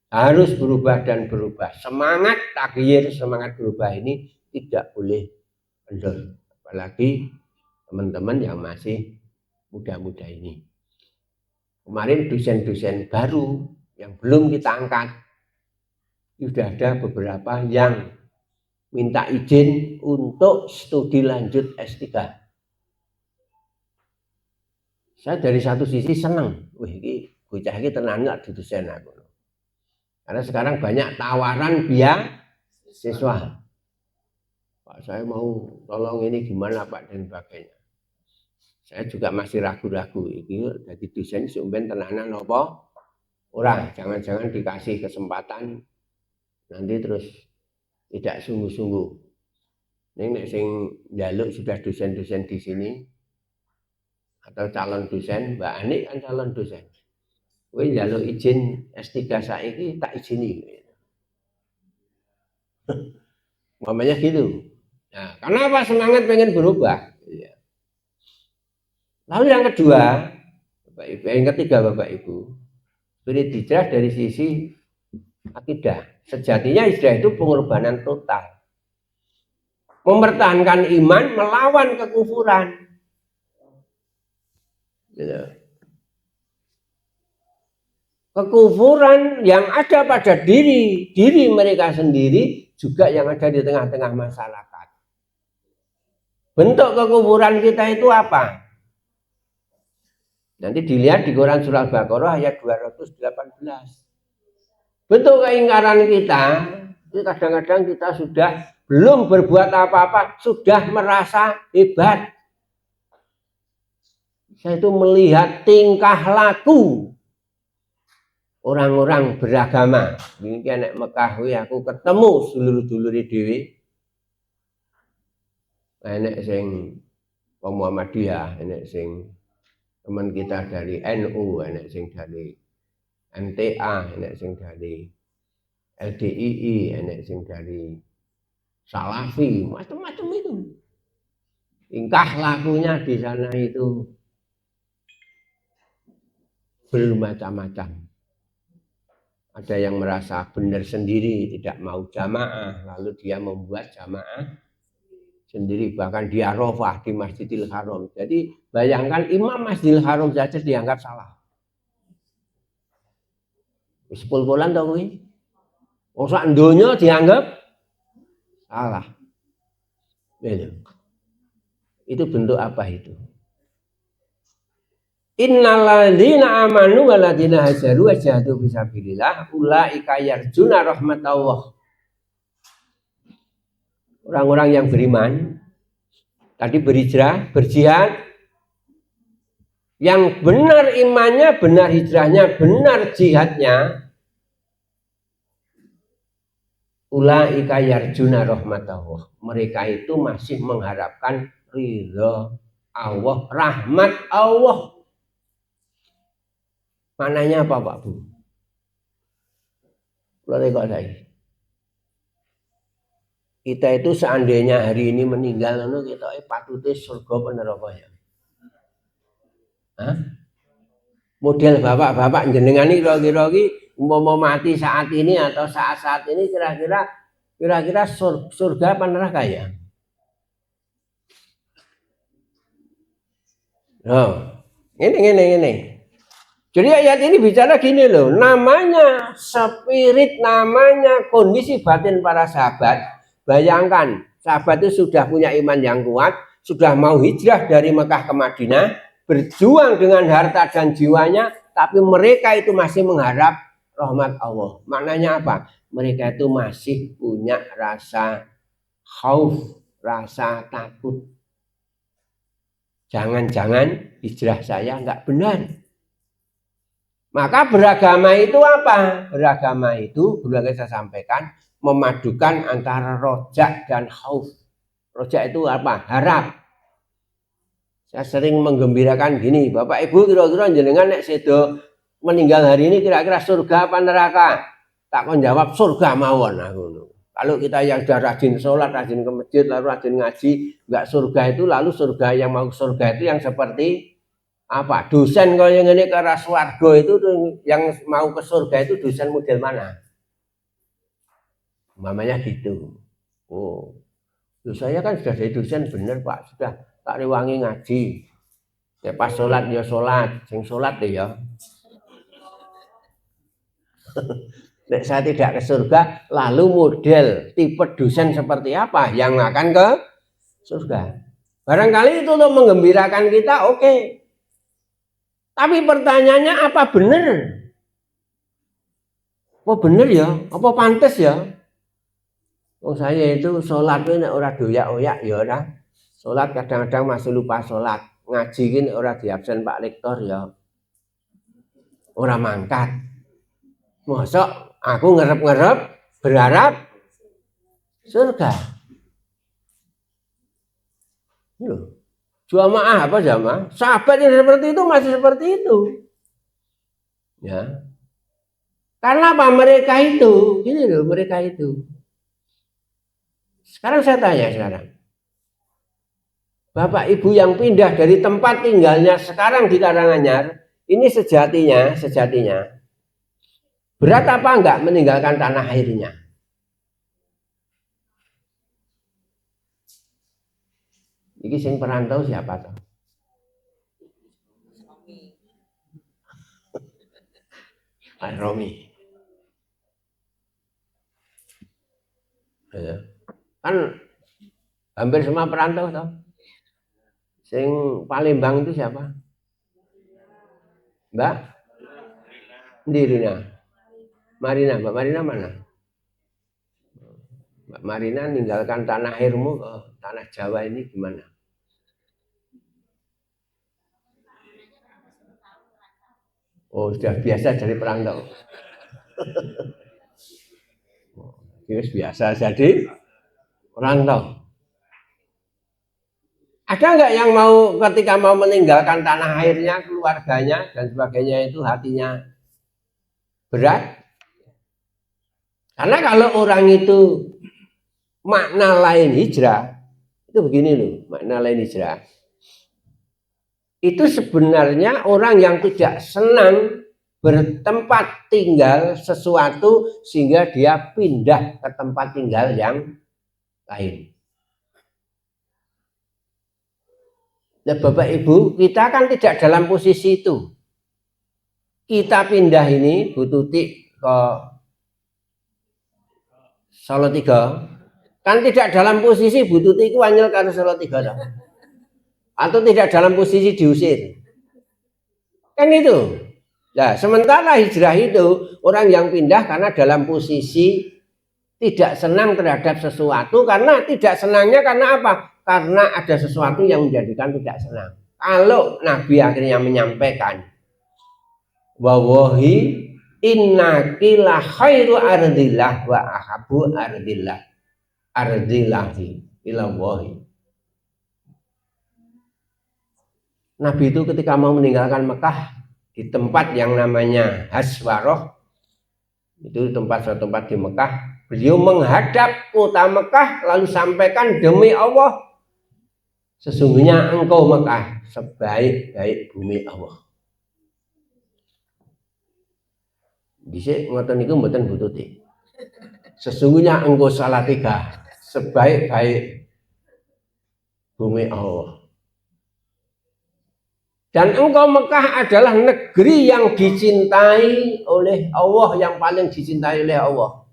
harus berubah dan berubah. Semangat takdir, semangat berubah ini tidak boleh kendor. Apalagi teman-teman yang masih muda-muda ini. Kemarin dosen-dosen baru yang belum kita angkat, sudah ada beberapa yang minta izin untuk studi lanjut S3. Saya dari satu sisi senang, wih ini bocah ini tenan nggak di dosen aku. Karena sekarang banyak tawaran beasiswa. Pak, saya mau tolong ini gimana Pak dan sebagainya. Saya juga masih ragu-ragu ini jadi dosen sumben tenanan apa orang, jangan-jangan dikasih kesempatan nanti terus tidak sungguh-sungguh. Ini sing jaluk sudah dosen-dosen di sini atau calon dosen, Mbak Ani kan calon dosen. Kowe njaluk izin S3 saiki tak izini. Mamanya gitu. Nah, kenapa semangat pengen berubah? Ya. Lalu yang kedua, Bapak Ibu, yang ketiga Bapak Ibu, hijrah dari sisi akidah. Sejatinya hijrah itu pengorbanan total. Mempertahankan iman melawan kekufuran. Gitu. kekufuran yang ada pada diri mereka sendiri juga yang ada di tengah-tengah masyarakat. Bentuk kekufuran kita itu apa? Nanti dilihat di Quran surah Al-Baqarah ayat 218. Bentuk keingkaran kita, itu kadang-kadang kita sudah belum berbuat apa-apa, sudah merasa hebat. Saya itu melihat tingkah laku orang-orang beragama. Ini nek Mekah aku ketemu dulur-dulur dhewe. Enek sing Muhammadiyah, enek sing teman kita dari NU, enek sing dari MTA, enek sing dari LDII, enek sing dari Salafi, macam-macam itu. Tingkah lakunya di sana itu bermacam-macam. Ada yang merasa benar sendiri, tidak mau jamaah, lalu dia membuat jamaah sendiri, bahkan di Arafah di Masjidil Haram. Jadi bayangkan imam Masjidil Haram saja dianggap salah. Sepul-pulan tau kuwi. Wong sak donya dianggap salah. Itu bentuk apa itu? Innalladzina amanu walladzina hajaru wajahadu fisabilillah ulaika yarjuna rahmatallah. Orang-orang yang beriman tadi berhijrah, berjihad, yang benar imannya, benar hijrahnya, benar jihadnya, ulaika yarjuna rahmatallah. Mereka itu masih mengharapkan ridha Allah, rahmat Allah. Mananya apa Pak Bu? Kita itu seandainya hari ini meninggal, kita patutnya surga apa neraka ya? Hah? Model bapak-bapak jenengan ini kira-kira mau mati saat ini atau saat-saat ini kira-kira surga apa neraka ya? Oh, ini. Jadi ayat ini bicara gini loh, namanya spirit, namanya kondisi batin para sahabat. Bayangkan, sahabat itu sudah punya iman yang kuat, sudah mau hijrah dari Mekah ke Madinah, berjuang dengan harta dan jiwanya, tapi mereka itu masih mengharap rahmat Allah. Maknanya apa? Mereka itu masih punya rasa khauf, rasa takut. Jangan-jangan hijrah saya enggak benar. Maka beragama itu apa? Beragama itu, belum saya sampaikan, memadukan antara rojak dan khauf. Rojak itu apa? Harap. Saya sering menggembirakan gini, Bapak Ibu kira-kira jenengan nek sedo meninggal hari ini kira-kira surga apa neraka? Tak kon jawab surga mawon aku. Kalau kita yang sudah rajin sholat, rajin ke masjid, lalu rajin ngaji, enggak surga itu, lalu surga yang mau surga itu yang seperti apa? Dosen kalau yang ini ke arah swarga itu yang mau ke surga itu dosen model mana? Mamanya gitu. Oh, saya kan sudah jadi dosen bener Pak, sudah tak rewangi ngaji. Ya pas sholat ya sholat, sing sholat deh ya. Nek saya tidak ke surga, lalu model tipe dosen seperti apa yang akan ke surga? Barangkali itu untuk menggembirakan kita, oke. Tapi pertanyaannya apa benar? Apa benar ya? Apa pantas ya? Oh saya itu sholat itu ora doyak-oyak ya ora. Sholat kadang-kadang masih lupa sholat. Ngaji ini ora diabsen Pak Rektor ya. Ora mangkat. Mosok aku ngerep-ngerep berharap surga. Loh. Jamaah apa jamaah? Sahabat yang seperti itu masih seperti itu. Ya. Karena apa? Mereka itu, gini loh, mereka itu. Sekarang saya tanya sekarang. Bapak Ibu yang pindah dari tempat tinggalnya sekarang di Karanganyar, ini sejatinya berat apa enggak meninggalkan tanah airnya? Ini sing perantau siapa tuh? Romi. Ya. Kan hampir semua perantau toh. Sing Palembang itu siapa? Mbak Dirina. Marina, Mbak Marina mana? Mbak Marina ninggalkan tanah airmu ke tanah Jawa ini gimana? Oh, sudah biasa jadi perantau. Biasa jadi perantau. Ada nggak yang mau ketika mau meninggalkan tanah airnya, keluarganya dan sebagainya itu hatinya berat? Karena kalau orang itu makna lain hijrah, itu begini loh, makna lain hijrah. Itu sebenarnya orang yang tidak senang bertempat tinggal sesuatu sehingga dia pindah ke tempat tinggal yang lain. Nah, Bapak Ibu, kita kan tidak dalam posisi itu. Kita pindah ini, Bu Tuti ke Solo 3, kan tidak dalam posisi Bu Tuti itu wanyel ke Solo 3 dah. Atau tidak dalam posisi diusir. Kan itu. Nah, sementara hijrah itu orang yang pindah karena dalam posisi tidak senang terhadap sesuatu, karena tidak senangnya karena apa? Karena ada sesuatu yang menjadikan tidak senang. Kalau Nabi akhirnya menyampaikan wawahi innaki la khairu ardillah wa ahabu ardillah ardillahi ilawahi. Nabi itu ketika mau meninggalkan Mekah di tempat yang namanya Haswaroh, itu suatu tempat di Mekah, beliau menghadap kota Mekah lalu sampaikan, demi Allah sesungguhnya engkau Mekah sebaik-baik bumi Allah. Dhisik ngoten niku mboten bututi. Sesungguhnya engkau Salatiga sebaik-baik bumi Allah. Dan engkau Mekah adalah negeri yang dicintai oleh Allah, yang paling dicintai oleh Allah.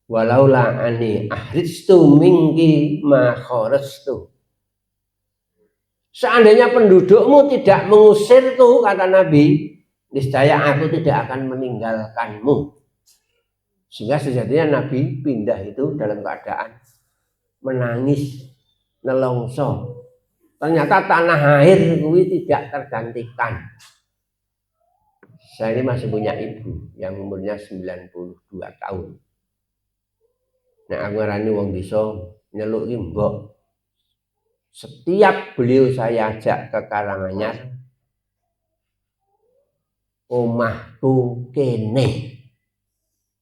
Walaula ani ahristu minki ma kharastu. Seandainya pendudukmu tidak mengusirku, kata Nabi, niscaya aku tidak akan meninggalkanmu. Sehingga sejatinya Nabi pindah itu dalam keadaan menangis, nelongso. Ternyata tanah air itu tidak tergantikan. Saya ini masih punya ibu yang umurnya 92 tahun. Nah, aku ngarani wong desa nyeluk ki mbok. Setiap beliau saya ajak ke Karanganyar, omahku kene.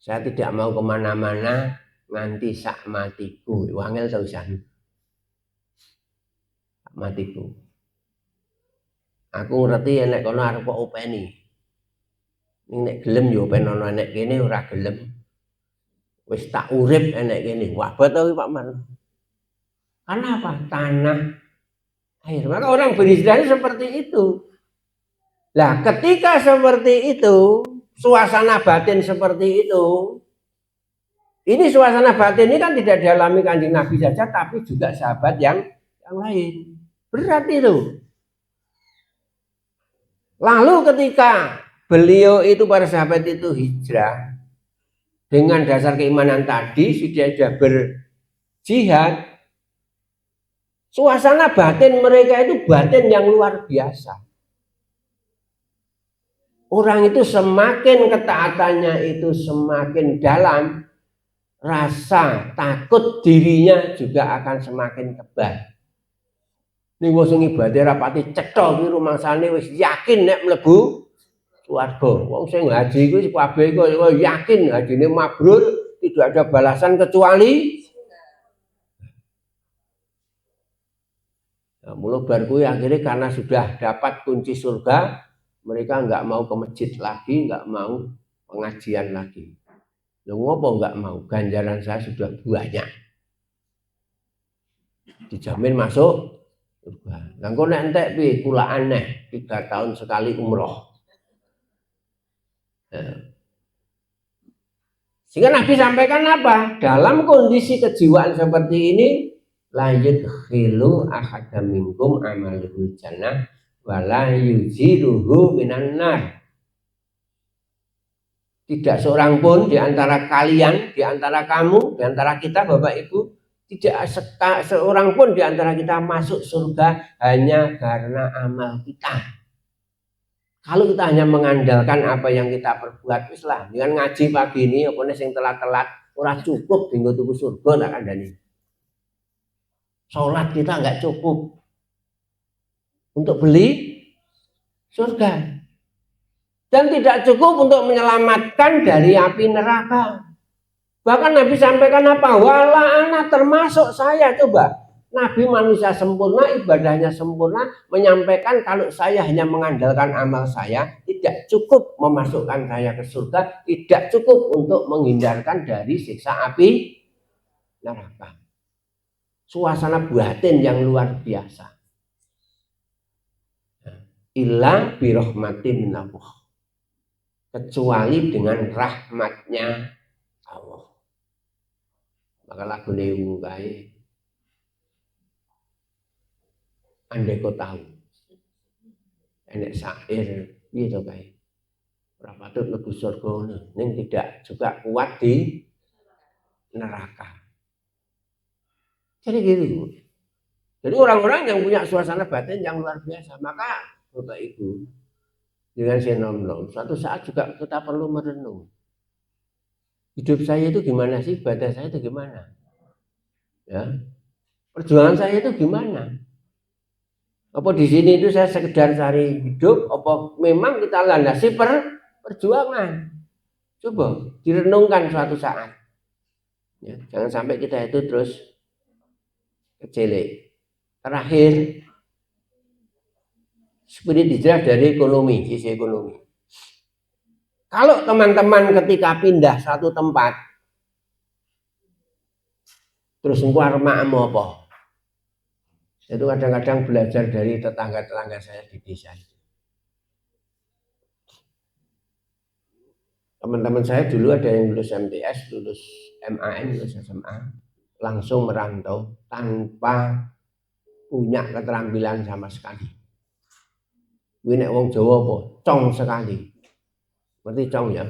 Saya tidak mau kemana-mana nganti sak matiku. Wangel tausan. Sak matiku. Aku ngerti nek kono arep kok openi. Nek gelem yo open ana nek kene ora gelem. Wis tak urip enek kene. Wah, betul Pak Man. Karena apa? Tanah air. Maka orang berhijrah seperti itu. Nah, ketika seperti itu, suasana batin seperti itu, ini suasana batin ini kan tidak dialami Kanjeng Nabi saja, tapi juga sahabat yang lain. Berat itu. Lalu ketika beliau itu, para sahabat itu hijrah, dengan dasar keimanan tadi, sudah berjihad, suasana batin mereka itu batin yang luar biasa. Orang itu semakin ketaatannya itu semakin dalam, rasa takut dirinya juga akan semakin tebal. Ning wong sing ibadate rapati cetha ki rumangsane wis yakin nek mlebu swarga. Wong sing haji kuwi kabeh kok yakin hajine mabrur, tidak ada balasan kecuali mula bar kuwi akhirnya karena sudah dapat kunci surga, mereka enggak mau ke masjid lagi, enggak mau pengajian lagi. Lho ngopo enggak mau? Ganjaran saya sudah banyak. Dijamin masuk surga. Lah engko nek entek piye kula aneh 3 tahun sekali umroh. Sehingga Nabi sampaikan apa? Dalam kondisi kejiwaan seperti ini, la yudkhilu ahadam minkum amaluhul jannah wala yuziruhu minan nar. Tidak seorang pun di antara kalian, di antara kamu, di antara kita Bapak Ibu, tidak seorang pun di antara kita masuk surga hanya karena amal kita. Kalau kita hanya mengandalkan apa yang kita perbuat, islah dengan ngaji pagi ini, apa yang telat-telat, ora cukup tinggal tuku surga tak kandani. Sholat kita nggak cukup untuk beli surga, dan tidak cukup untuk menyelamatkan dari api neraka. Bahkan Nabi sampaikan apa? Wala ana termasuk saya. Coba. Nabi manusia sempurna, ibadahnya sempurna, menyampaikan kalau saya hanya mengandalkan amal saya, tidak cukup memasukkan saya ke surga, tidak cukup untuk menghindarkan dari siksa api neraka. Suasana batin yang luar biasa. Illa birahmatin minallah. Kecuali dengan rahmatnya Allah. Maka lagu lewu kae. Andai kau tahu, enek syair gitu kayak ora patut mlebu surga ning tidak juga kuat di neraka. Jadi gitu. Jadi orang-orang yang punya suasana batin yang luar biasa, maka Bapak Ibu dengan senom-nom suatu saat juga kita perlu merenung. Hidup saya itu gimana sih? Ibadah saya itu gimana? Ya. Perjuangan saya itu gimana? Apa di sini itu saya sekedar cari hidup, apa memang kita landasi perjuangan? Coba direnungkan suatu saat. Ya, jangan sampai kita itu terus kecele. Terakhir, spirit hijrah dari ekonomi, sisi ekonomi. Kalau teman-teman ketika pindah satu tempat, terus engko mau apa? Itu kadang-kadang belajar dari tetangga-tetangga saya di desa itu. Teman-teman saya dulu ada yang lulus MTS, lulus MAN, lulus SMA, langsung merantau tanpa punya keterampilan sama sekali. Kuwi nek wong Jawa apa? Cong sekali. Berarti cong ya.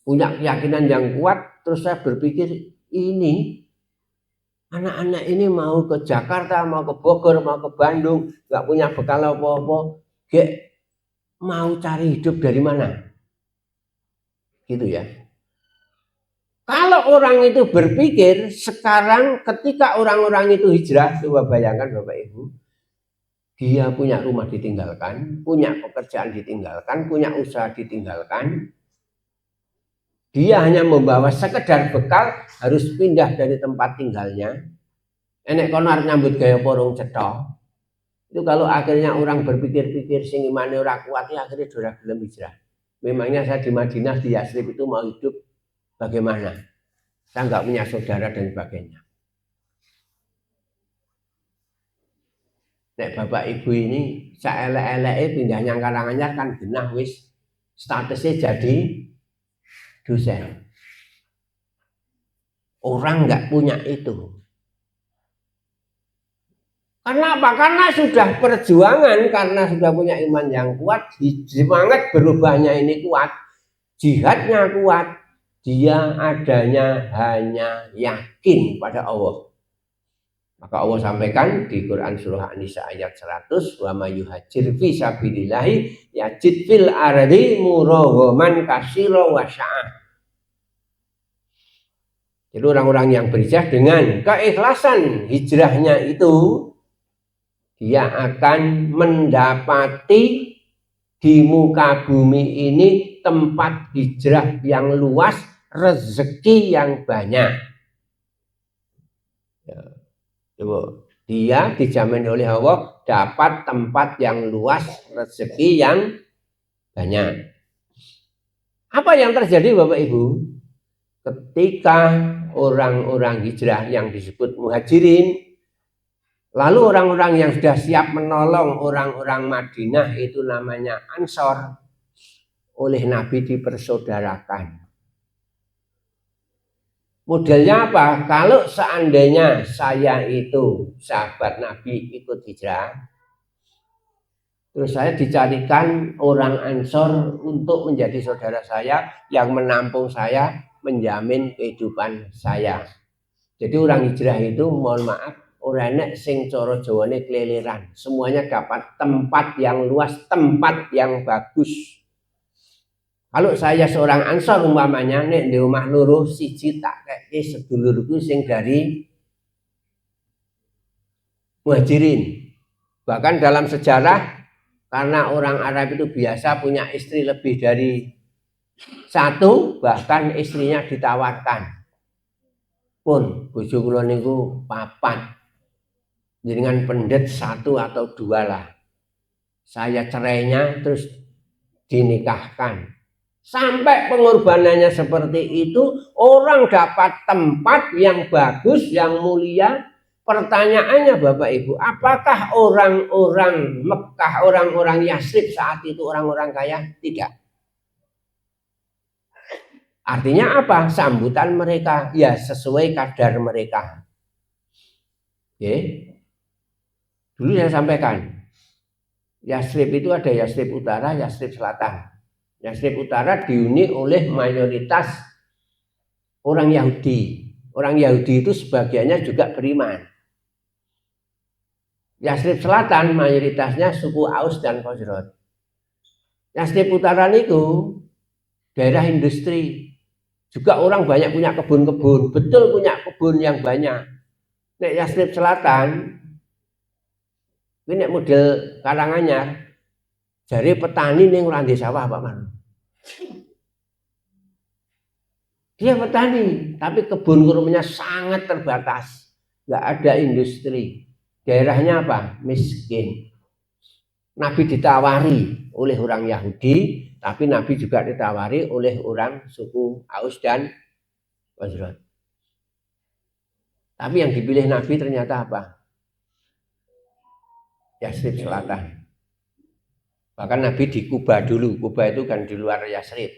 Punya keyakinan yang kuat, terus saya berpikir ini anak-anak ini mau ke Jakarta, mau ke Bogor, mau ke Bandung, nggak punya bekal apa-apa, mau cari hidup dari mana? Gitu ya. Kalau orang itu berpikir sekarang ketika orang-orang itu hijrah, coba bayangkan Bapak Ibu, dia punya rumah ditinggalkan, punya pekerjaan ditinggalkan, punya usaha ditinggalkan, dia hanya membawa sekedar bekal, harus pindah dari tempat tinggalnya. Enek kono arep nyambut gaya porong cetok. Itu kalau akhirnya orang berpikir-pikir sing imane ora kuat ya akhirnya ora gelem hijrah. Memangnya saya di Madinah di Yasrib itu mau hidup bagaimana? Saya nggak punya saudara dan sebagainya. Nek bapak ibu ini saelek-eleke pindahnya Karanganyar kan genah wis statusnya jadi dosen. Orang nggak punya itu. Karena apa? Karena sudah perjuangan, karena sudah punya iman yang kuat, semangat berubahnya ini kuat, jihadnya kuat, dia adanya hanya yakin pada Allah. Maka Allah sampaikan di Quran surah An-Nisa ayat 100, wa may yuhajir fi sabilillahi yajid fil ardi muraghaman katsira wa sya'ah. Jadi orang-orang yang berhijrah dengan keikhlasan hijrahnya itu, dia akan mendapati di muka bumi ini tempat hijrah yang luas, rezeki yang banyak. Ya. Coba, dia dijamin oleh Allah dapat tempat yang luas, rezeki yang banyak. Apa yang terjadi Bapak Ibu? Ketika orang-orang hijrah yang disebut muhajirin, lalu orang-orang yang sudah siap menolong orang-orang Madinah itu namanya Ansor. oleh Nabi dipersaudarakan. Modelnya apa? Kalau seandainya saya itu sahabat Nabi ikut hijrah, terus saya dicarikan orang Ansor untuk menjadi saudara saya yang menampung saya, menjamin kehidupan saya. Jadi orang hijrah itu, mohon maaf, orangnya sing coro jawane keleleran. Semuanya dapat tempat yang luas, tempat yang bagus. Kalau saya seorang Ansor umpamanya nek di omah loro siji tak keke sedulurku sing dari Muhajirin. Bahkan dalam sejarah karena orang Arab itu biasa punya istri lebih dari satu, bahkan istrinya ditawarkan. Pun bojo kula niku papat. Dengan pendet satu atau dua lah. Saya cerainya terus dinikahkan. Sampai pengorbanannya seperti itu, orang dapat tempat yang bagus, yang mulia. Pertanyaannya Bapak Ibu, apakah orang-orang Mekah, orang-orang Yasrib saat itu orang-orang kaya? Tidak. Artinya apa? Sambutan mereka ya sesuai kadar mereka. Oke. Dulu saya sampaikan, Yasrib itu ada Yasrib Utara, Yasrib Selatan. Yasrib Utara dihuni oleh mayoritas orang Yahudi. Orang Yahudi itu sebagiannya juga beriman. Yasrib Selatan mayoritasnya suku Aus dan Khazraj. Yasrib Utara itu daerah industri. Juga orang banyak punya kebun-kebun. Betul punya kebun yang banyak. Nek Yasrib Selatan, ini model Karanganyar, jari petani ning ora ndek sawah Pak Man. Dia petani, tapi kebun kurmanya sangat terbatas. Nggak ada industri. Daerahnya apa? Miskin. Nabi ditawari oleh orang Yahudi, tapi Nabi juga ditawari oleh orang suku Aus dan Khazraj. Tapi yang dipilih Nabi ternyata apa? Yasrib Selatan. Bahkan Nabi di Kuba dulu. Kuba itu kan di luar Yasrib.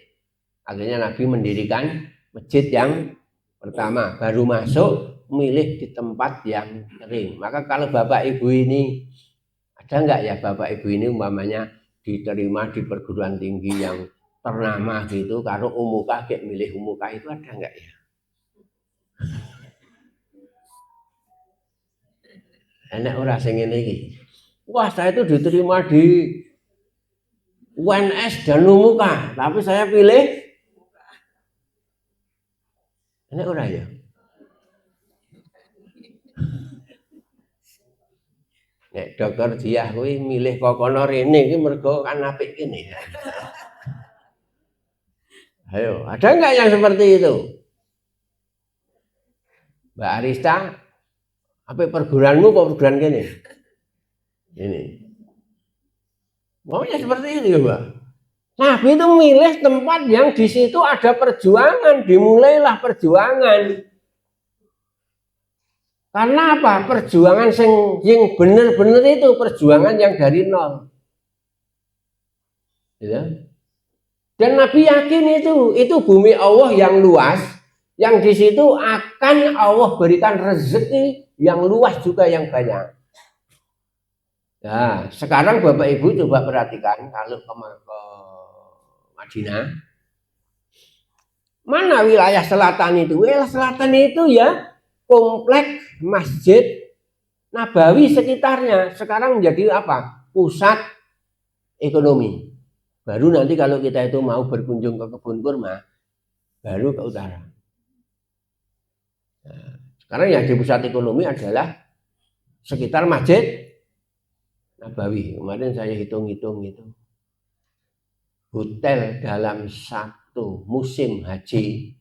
Akhirnya Nabi mendirikan masjid yang pertama, baru masuk milih di tempat yang kering. Maka kalau Bapak Ibu ini, ada enggak ya Bapak Ibu ini umpamanya diterima di perguruan tinggi yang ternama gitu, kalau Umuka kayak milih Umuka itu ada enggak ya? Enak ora sing ngene iki. Wah, saya itu diterima di UNS dan Umuka, tapi saya pilih enak ora ya? Nek dokter Diah kuwi milih kokono rene iki mergo kan apik kene. Ayo, ada enggak yang seperti itu? Mbak Arista, apa perguruanmu kok perguruan kene? Ini. Maunya seperti itu ya, Mbak. Nabi itu milih tempat yang di situ ada perjuangan, dimulailah perjuangan. Karena apa? Perjuangan yang benar-benar itu perjuangan yang dari nol. Ya. Dan Nabi yakin itu bumi Allah yang luas, yang di situ akan Allah berikan rezeki yang luas juga yang banyak. Nah, sekarang Bapak Ibu coba perhatikan kalau ke Madinah, mana wilayah selatan itu? Wilayah selatan itu ya kompleks Masjid Nabawi sekitarnya sekarang menjadi apa? Pusat ekonomi. Baru nanti kalau kita itu mau berkunjung ke kebun kurma, baru ke utara. Nah, sekarang yang di pusat ekonomi adalah sekitar Masjid Nabawi. Kemarin saya hitung-hitung itu. Hotel dalam satu musim haji,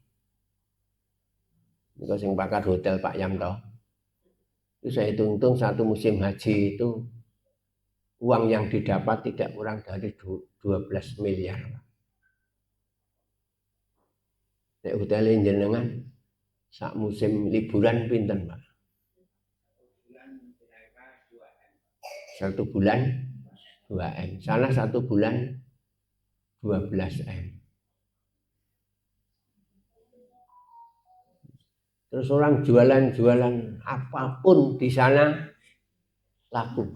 itu yang pakar hotel Pak Yamto, itu saya hitung-hitung satu musim haji itu uang yang didapat tidak kurang dari 12 miliar. Nek hotel jenengan sak musim liburan pinten, Pak? Satu bulan 2 M. Sana satu bulan 12 M. Terus orang jualan-jualan apapun di sana laku.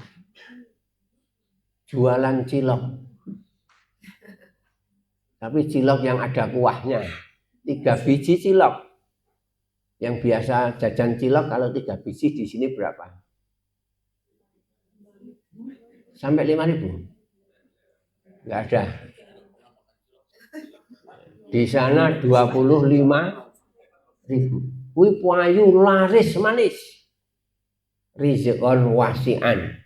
Jualan cilok. Tapi cilok yang ada kuahnya. 3 biji cilok. Yang biasa jajan cilok kalau 3 biji di sini berapa? Sampai 5.000? Enggak ada. Di sana 25.000. Kuwi payu laris manis. Rizqon wasi'an.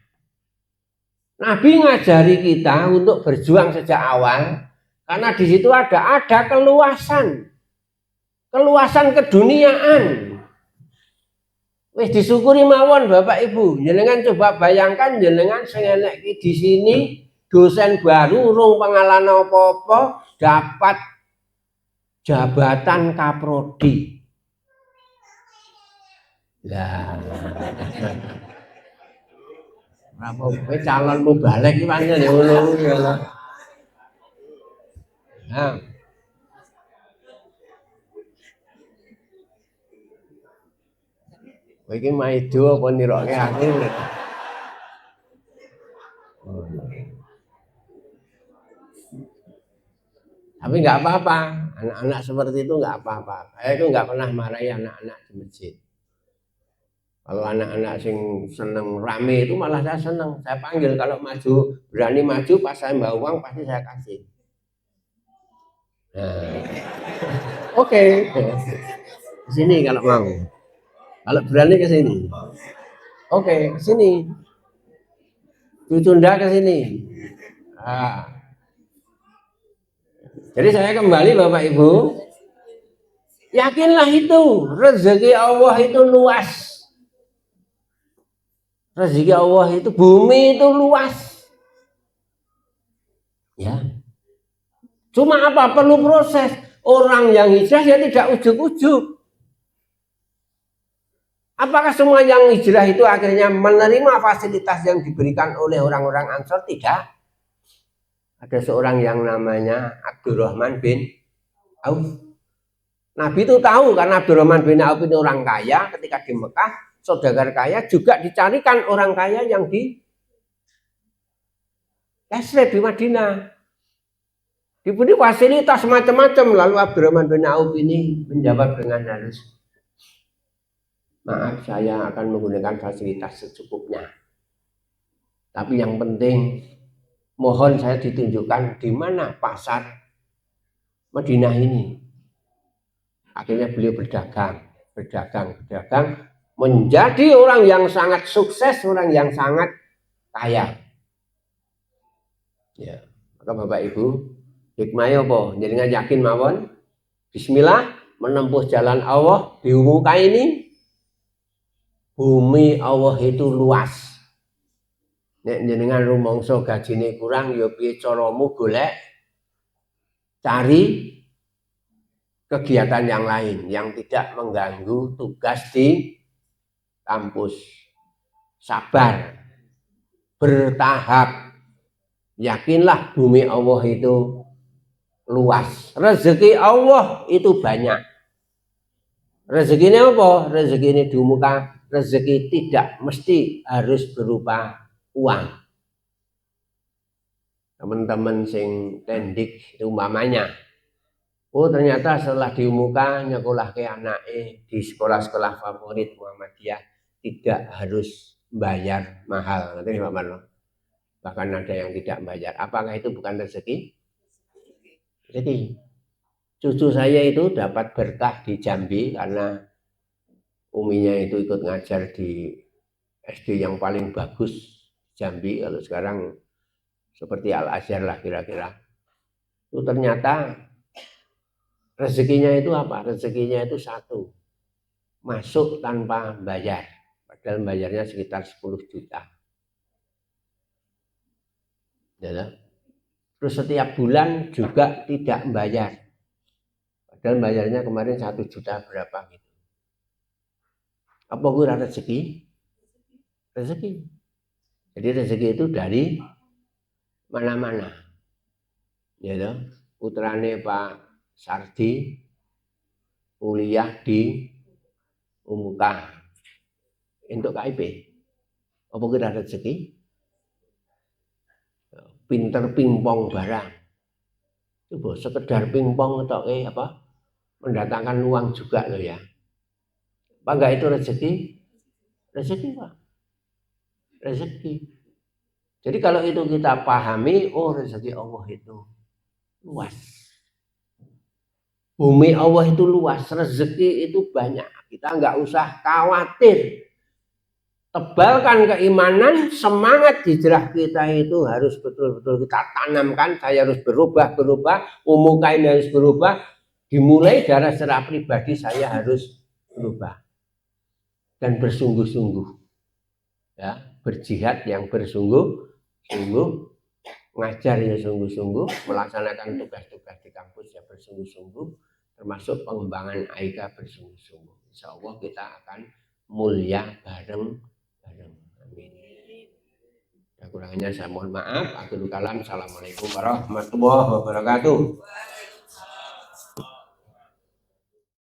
Nabi ngajari kita untuk berjuang sejak awal karena di situ ada keluasan. Keluasan keduniaan. Wis disyukuri mawon Bapak Ibu. Jenengan coba bayangkan jenengan sing enek di sini dosen baru urung pengalaman apa-apa dapat jabatan kaprodi. Lah. Apa kowe calonmu balik iki pancen ngono ya lho. Nah. Kowe iki maido apa niroke aku? Tapi nggak apa-apa, anak-anak seperti itu nggak apa-apa. Saya itu nggak pernah marahi anak-anak di masjid. Kalau anak-anak sing seneng rame itu malah saya seneng. Saya panggil kalau maju, berani maju pas saya bawa uang pasti saya kasih. Nah, oke. Ke sini kalau mau. Kalau berani ke sini. Oke, ke sini. Cucunda ke sini. Nah. Jadi saya kembali Bapak Ibu. Yakinlah itu rezeki Allah itu luas. Rezeki Allah itu bumi itu luas. Ya. Cuma apa? Perlu proses. Orang yang hijrah ya tidak ujuk-ujuk. Apakah semua yang hijrah itu akhirnya menerima fasilitas yang diberikan oleh orang-orang Ansor? Tidak. Ada seorang yang namanya Abdurrahman bin Auf. Nabi itu tahu karena Abdurrahman bin Auf ini orang kaya. Ketika di Mekah, saudagar kaya juga dicarikan orang kaya yang di Yasrib di Madinah. Diberi fasilitas macam-macam. Lalu Abdurrahman bin Auf ini menjawab dengan halus, maaf, saya akan menggunakan fasilitas secukupnya. Tapi yang penting, mohon saya ditunjukkan di mana pasar Madinah ini. Akhirnya beliau berdagang, menjadi orang yang sangat sukses, orang yang sangat kaya. Ya, maka Bapak Ibu, hikmahnya apa? Jenengan yakin mawon? Bismillah, menempuh jalan Allah di muka ini. Bumi Allah itu luas. Nek jenengan rumangsa gajine kurang ya piye caramu golek cari kegiatan yang lain yang tidak mengganggu tugas di kampus. Sabar, bertahap. Yakinlah bumi Allah itu luas. Rezeki Allah itu banyak. Rezekinya apa? Rezeki ini di muka. Rezeki tidak mesti harus berupa uang. Teman-teman sing tendik umpamanya, oh ternyata setelah di muka nyekolah ke anaknya di sekolah-sekolah favorit Muhammadiyah tidak harus bayar mahal. Nanti Pak Marno. Bahkan ada yang tidak bayar. Apakah itu bukan rezeki? Jadi cucu saya itu dapat berkah di Jambi karena uminya itu ikut ngajar di SD yang paling bagus Jambi. Kalau sekarang seperti Al Azhar lah kira-kira. Itu ternyata rezekinya itu apa? Rezekinya itu satu, masuk tanpa bayar. Padahal bayarnya sekitar 10 juta. Ya. Terus setiap bulan juga tidak bayar. Padahal bayarnya kemarin 1 juta berapa gitu. Apa kurang rezeki? Rezeki. Jadi rezeki itu dari mana-mana. ya toh, putrane Pak Sardi kuliah di Umuka untuk KIP. Apa kira rezeki? Pinter pingpong barang. Coba sekedar pingpong atau apa? Mendatangkan uang juga loh ya. Apa enggak itu rezeki? Rezeki Pak. Rezeki. Jadi kalau itu kita pahami, oh rezeki Allah itu luas. Bumi Allah itu luas, rezeki itu banyak. Kita enggak usah khawatir. Tebalkan keimanan, semangat hijrah kita itu harus betul-betul kita tanamkan. Saya harus berubah, Umuka ini harus berubah. Dimulai dari secara pribadi saya harus berubah dan bersungguh-sungguh, ya, berjihad yang bersungguh-sungguh, ngajar ya sungguh-sungguh, melaksanakan tugas-tugas di kampus ya bersungguh-sungguh, termasuk pengembangan AIKA bersungguh-sungguh. Insya Allah kita akan mulia bareng. Amin. Kurangnya saya mohon maaf. Akhirul kalam. Assalamualaikum warahmatullahi wabarakatuh.